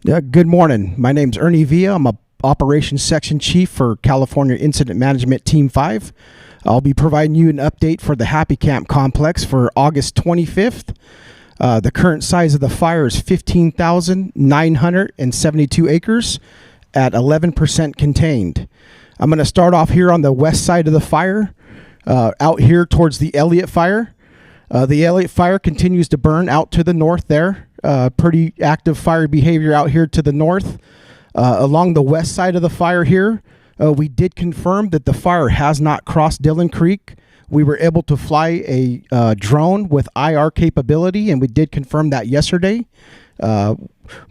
Yeah, good morning. My name's Ernie Villa. I'm a Operations Section Chief for California Incident Management Team 5. I'll be providing you an update for the Happy Camp Complex for August 25th. The current size of the fire is 15,972 acres at 11% contained. I'm going to start off here on the west side of the fire, out here towards the Elliott Fire. The Elliott Fire continues to burn out to the north there. Pretty active fire behavior out here to the north. Along the west side of the fire here, we did confirm that the fire has not crossed Dillon Creek. We were able to fly a drone with IR capability, and we did confirm that yesterday.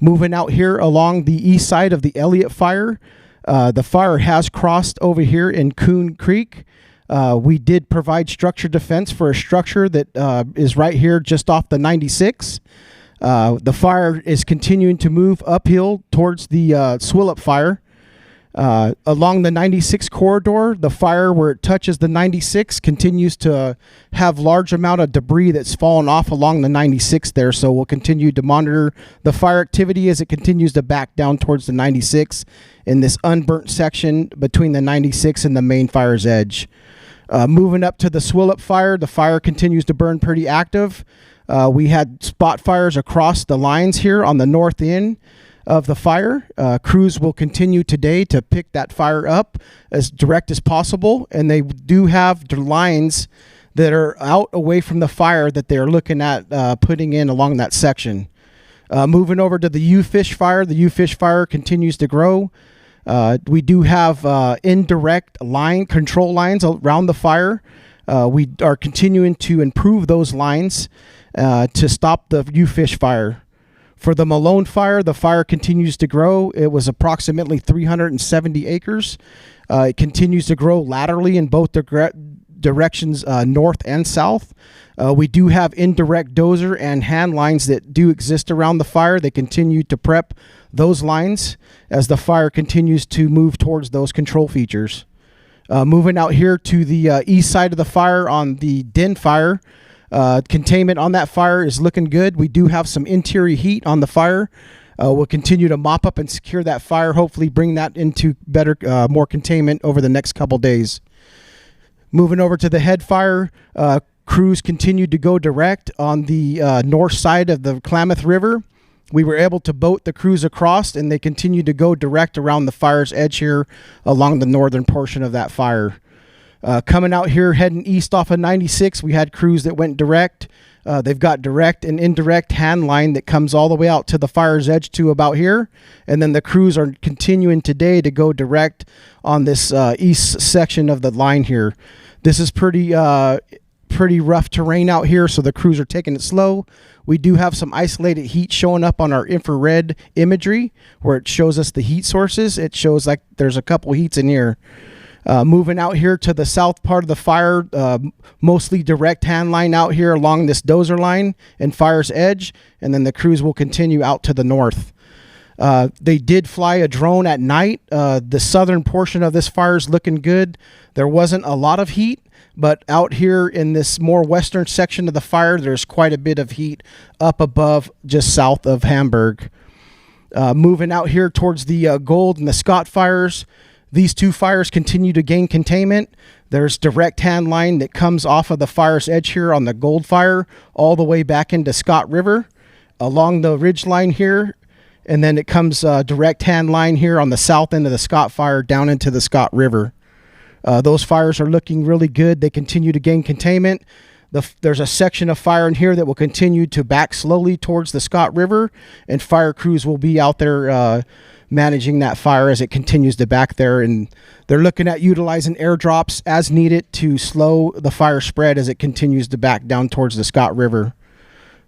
Moving out here along the east side of the Elliott Fire, the fire has crossed over here in Coon Creek. We did provide structure defense for a structure that is right here just off the 96. The fire is continuing to move uphill towards the Swillop Fire. Along the 96 corridor, the fire where it touches the 96 continues to have large amount of debris that's fallen off along the 96 there. So we'll continue to monitor the fire activity as it continues to back down towards the 96 in this unburnt section between the 96 and the main fire's edge. Moving up to the Swillop Fire, the fire continues to burn pretty active. We had spot fires across the lines here on the north end of the fire. Crews will continue today to pick that fire up as direct as possible, and they do have lines that are out away from the fire that they're looking at putting in along that section. Moving over to the U-Fish Fire, the U-Fish Fire continues to grow. We do have indirect control lines around the fire. We are continuing to improve those lines to stop the U-Fish Fire. For the Malone Fire, the fire continues to grow. It was approximately 370 acres. It continues to grow laterally in both directions, north and south. We do have indirect dozer and hand lines that do exist around the fire. They continue to prep those lines as the fire continues to move towards those control features. Moving out here to the east side of the fire on the Den Fire, containment on that fire is looking good. We do have some interior heat on the fire. We'll continue to mop up and secure that fire, hopefully bring that into better, more containment over the next couple days. Moving over to the Head Fire, crews continued to go direct on the north side of the Klamath River. We were able to boat the crews across, and they continue to go direct around the fire's edge here along the northern portion of that fire. Coming out here, heading east off of 96, we had crews that went direct. They've got direct and indirect hand line that comes all the way out to the fire's edge to about here. And then the crews are continuing today to go direct on this east section of the line here. This is pretty rough terrain out here, so the crews are taking it slow. We do have some isolated heat showing up on our infrared imagery where it shows us the heat sources. It shows like there's a couple heats in here. Moving out here to the south part of the fire, mostly direct hand line out here along this dozer line and fire's edge, and then the crews will continue out to the north. They did fly a drone at night. The southern portion of this fire is looking good. There wasn't a lot of heat, but out here in this more western section of the fire, there's quite a bit of heat up above just south of Hamburg. Moving out here towards the Gold and the Scott fires, these two fires continue to gain containment. There's direct hand line that comes off of the fire's edge here on the Gold Fire all the way back into Scott River along the ridge line here. And then it comes direct hand line here on the south end of the Scott Fire down into the Scott River. Those fires are looking really good. They continue to gain containment. There's a section of fire in here that will continue to back slowly towards the Scott River, and fire crews will be out there managing that fire as it continues to back there. And they're looking at utilizing airdrops as needed to slow the fire spread as it continues to back down towards the Scott River.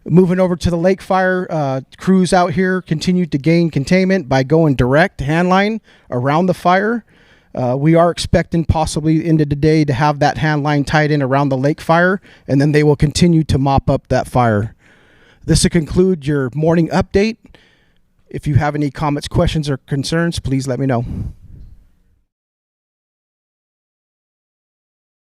Moving over to the Lake Fire, crews out here continue to gain containment by going direct handline around the fire. We are expecting possibly into the day to have that hand line tied in around the Lake Fire, and then they will continue to mop up that fire. This will conclude your morning update. If you have any comments, questions, or concerns, please let me know.